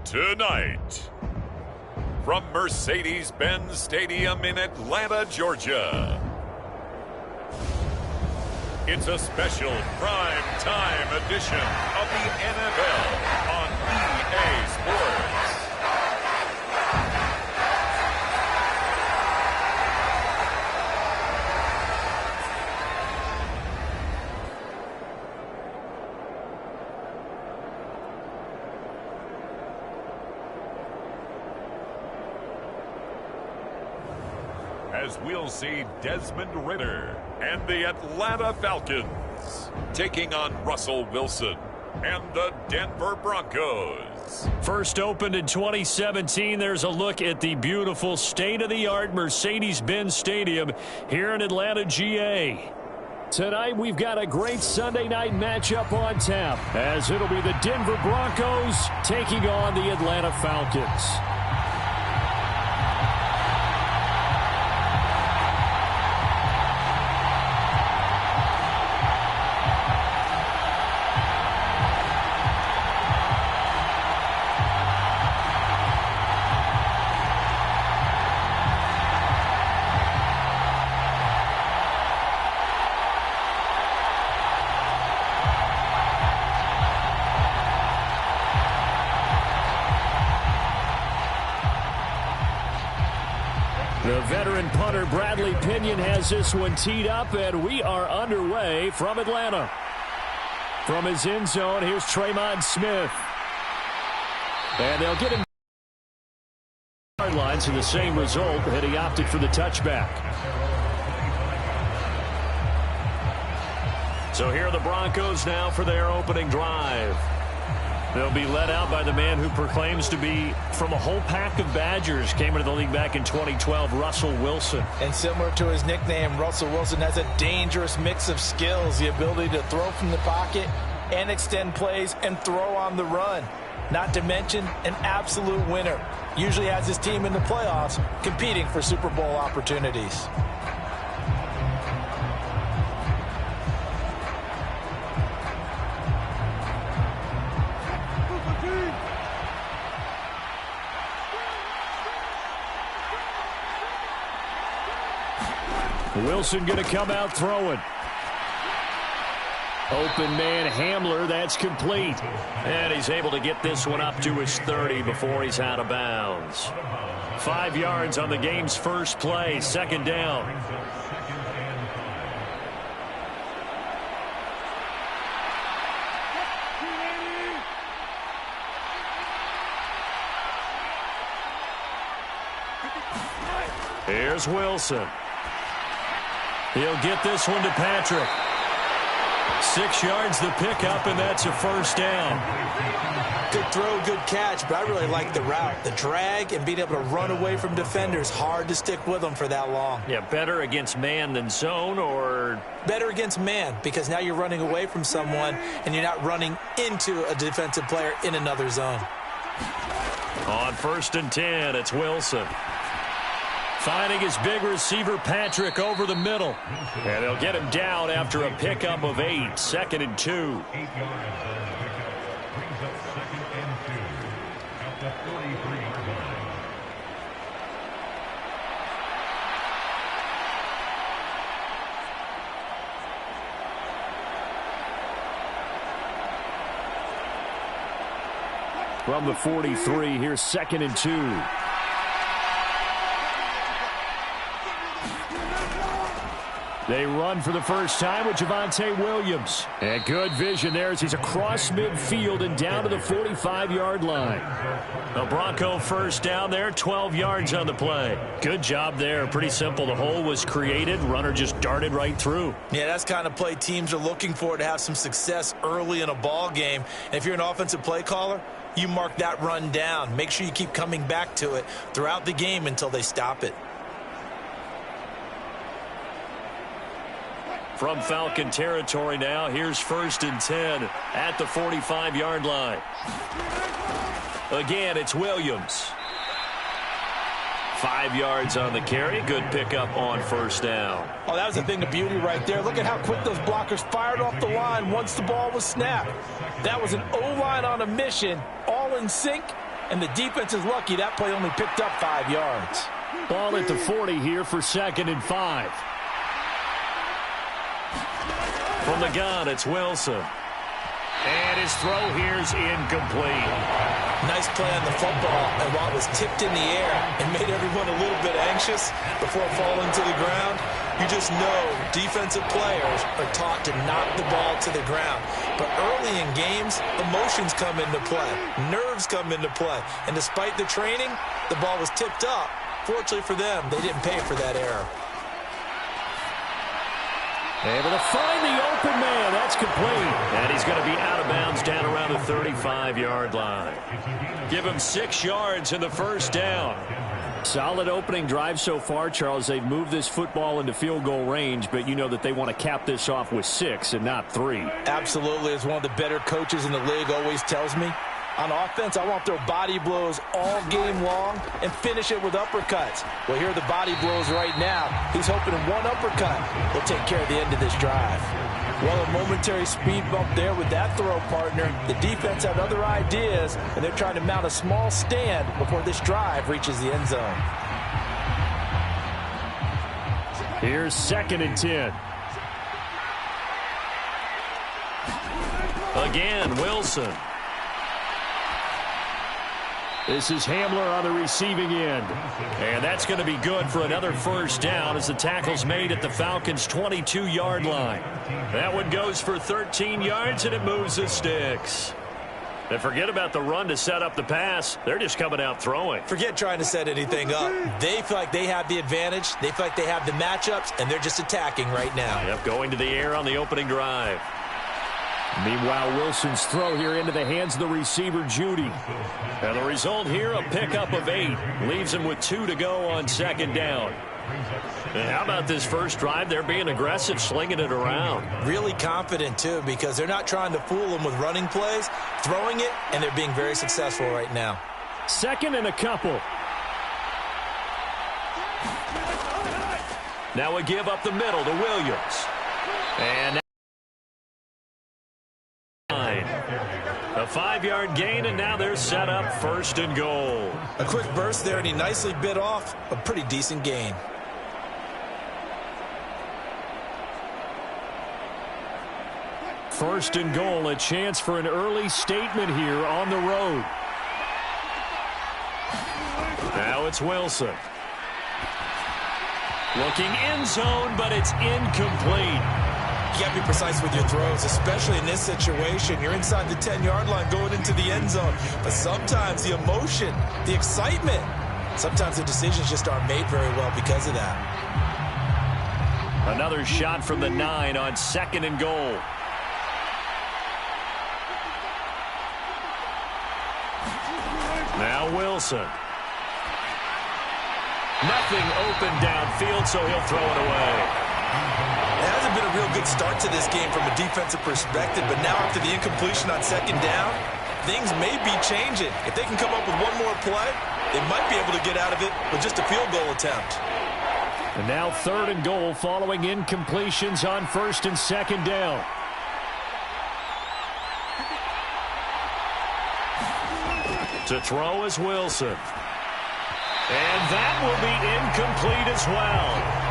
Tonight, from Mercedes-Benz Stadium in Atlanta, Georgia, it's a special prime time edition of the NFL on EA Sports. As we'll see Desmond Ridder and the Atlanta Falcons taking on Russell Wilson and the Denver Broncos. First opened in 2017, there's a look at the beautiful state-of-the-art Mercedes-Benz Stadium here in Atlanta, GA. Tonight, we've got a great Sunday night matchup on tap, as it'll be the Denver Broncos taking on the Atlanta Falcons. The veteran punter Bradley Pinion has this one teed up, and we are underway from Atlanta. From his end zone, here's Tremon Smith. And they'll get him yard lines to the same result, but he opted for the touchback. So here are the Broncos now for their opening drive. They'll be led out by the man who proclaims to be from a whole pack of Badgers. Came into the league back in 2012, Russell Wilson. And similar to his nickname, Russell Wilson has a dangerous mix of skills. The ability to throw from the pocket and extend plays and throw on the run. Not to mention an absolute winner. Usually has his team in the playoffs competing for Super Bowl opportunities. Wilson going to come out throwing. Open man Hamler, that's complete. And he's able to get this one up to his 30 before he's out of bounds. 5 yards on the game's first play, second down. Here's Wilson. He'll get this one to Patrick. 6 yards the pickup, and that's a first down. Good throw, good catch, but I really like the route. The drag and being able to run away from defenders. Hard to stick with them for that long. Yeah, better against man than zone, or? Better against man, because now you're running away from someone, and you're not running into a defensive player in another zone. On 1st and 10, it's Wilson. Finding his big receiver, Patrick, over the middle. And they'll get him down after a pickup of 8, 2nd and 2. From the 43, here's 2nd and 2. They run for the first time with Javonte Williams. And good vision there as he's across midfield and down to the 45-yard line. The Bronco first down there, 12 yards on the play. Good job there. Pretty simple. The hole was created. Runner just darted right through. Yeah, that's the kind of play teams are looking for to have some success early in a ball game. And if you're an offensive play caller, you mark that run down. Make sure you keep coming back to it throughout the game until they stop it. From Falcon territory now, here's 1st and 10 at the 45-yard line. Again, it's Williams. 5 yards on the carry. Good pickup on first down. Oh, that was a thing of beauty right there. Look at how quick those blockers fired off the line once the ball was snapped. That was an O-line on a mission, all in sync, And the defense is lucky that play only picked up 5 yards. Ball at the 40 here for 2nd and 5. From the gun, it's Wilson. And his throw here's incomplete. Nice play on the football, and while it was tipped in the air and made everyone a little bit anxious before falling to the ground, you just know defensive players are taught to knock the ball to the ground. But early in games, emotions come into play. Nerves come into play. And despite the training, the ball was tipped up. Fortunately for them, they didn't pay for that error. Able to find the open man. That's complete. And he's going to be out of bounds down around the 35-yard line. Give him 6 yards in the first down. Solid opening drive so far, Charles. They've moved this football into field goal range, but you know that they want to cap this off with 6 and not 3. Absolutely. As one of the better coaches in the league always tells me, on offense, I want their body blows all game long and finish it with uppercuts. Well, here are the body blows right now. He's hoping in one uppercut will take care of the end of this drive. Well, a momentary speed bump there with that throw, partner. The defense had other ideas, and they're trying to mount a small stand before this drive reaches the end zone. Here's 2nd and 10. Again, Wilson. This is Hamler on the receiving end. And that's going to be good for another first down as the tackle's made at the Falcons' 22-yard line. That one goes for 13 yards, and it moves the sticks. And forget about the run to set up the pass. They're just coming out throwing. Forget trying to set anything up. They feel like they have the advantage. They feel like they have the matchups, and they're just attacking right now. Yep, going to the air on the opening drive. Meanwhile, Wilson's throw here into the hands of the receiver, Judy. And the result here, a pickup of 8. Leaves him with 2 to go on 2nd down. And how about this first drive? They're being aggressive, slinging it around. Really confident, too, because they're not trying to fool them with running plays, throwing it, and they're being very successful right now. 2nd and a couple. Now a give up the middle to Williams. And a 5-yard gain, and now they're set up 1st and goal. A quick burst there, and he nicely bit off a pretty decent gain. First and goal, a chance for an early statement here on the road. Now it's Wilson. Looking end zone, but it's incomplete. You got to be precise with your throws, especially in this situation. You're inside the 10-yard line going into the end zone. But sometimes the emotion, the excitement, sometimes the decisions just aren't made very well because of that. Another shot from the 9 on 2nd and goal. Now Wilson. Nothing open downfield, so he'll throw it away. It hasn't been a real good start to this game from a defensive perspective, but now after the incompletion on 2nd down, things may be changing. If they can come up with one more play, they might be able to get out of it with just a field goal attempt. And now 3rd and goal following incompletions on 1st and 2nd down. To throw is Wilson. And that will be incomplete as well.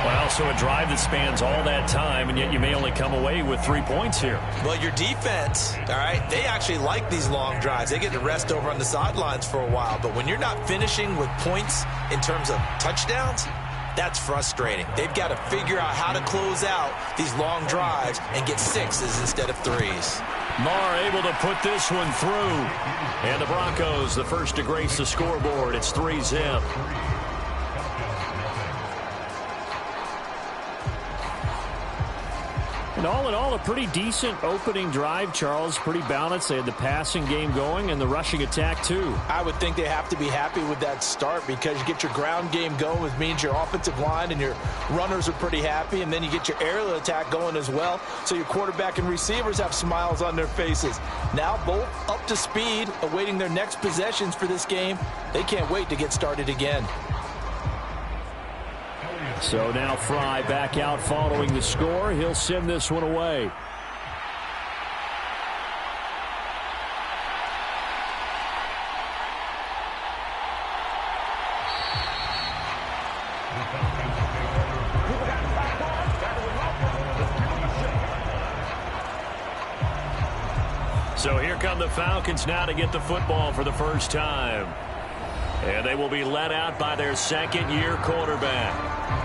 Well, so a drive that spans all that time, and yet you may only come away with 3 points here. Well, your defense, all right, they actually like these long drives. They get to rest over on the sidelines for a while. But when you're not finishing with points in terms of touchdowns, that's frustrating. They've got to figure out how to close out these long drives and get 6s instead of 3s. Marr able to put this one through. And the Broncos, the first to grace the scoreboard. It's 3-zip. And all in all, a pretty decent opening drive, Charles. Pretty balanced. They had the passing game going and the rushing attack, too. I would think they have to be happy with that start because you get your ground game going, which means your offensive line and your runners are pretty happy, and then you get your aerial attack going as well, so your quarterback and receivers have smiles on their faces. Now both up to speed, awaiting their next possessions for this game. They can't wait to get started again. So now Fry back out following the score. He'll send this one away. So here come the Falcons now to get the football for the first time. And they will be led out by their second-year quarterback.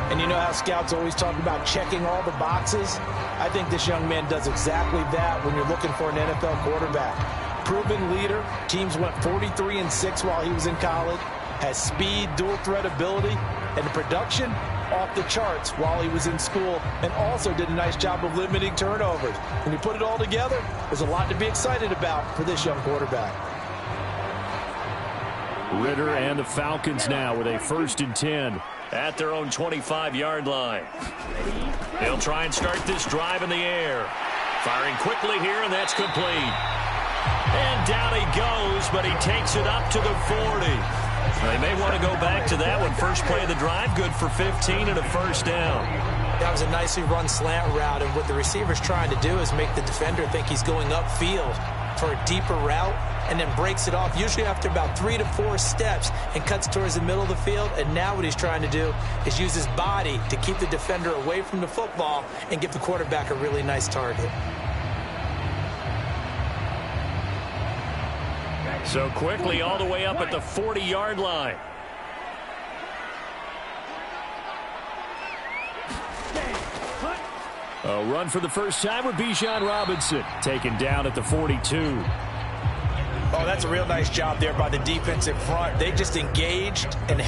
And you know how scouts always talk about checking all the boxes? I think this young man does exactly that when you're looking for an NFL quarterback. Proven leader. Teams went 43-6 while he was in college. Has speed, dual threat ability, and the production off the charts while he was in school, and also did a nice job of limiting turnovers. When you put it all together, there's a lot to be excited about for this young quarterback. Ritter and the Falcons now with a 1st and 10 at their own 25-yard line. They'll try and start this drive in the air. Firing quickly here, and that's complete. And down he goes, but he takes it up to the 40. They may want to go back to that one. First play of the drive, good for 15 and a 1st down. That was a nicely run slant route, and what the receiver's trying to do is make the defender think he's going upfield for a deeper route, and then breaks it off, usually after about 3 to 4 steps, and cuts towards the middle of the field. And now what he's trying to do is use his body to keep the defender away from the football and give the quarterback a really nice target. So quickly all the way up at the 40-yard line. A run for the first time with Bijan Robinson, taken down at the 42. Oh, that's a real nice job there by the defensive front. They just engaged and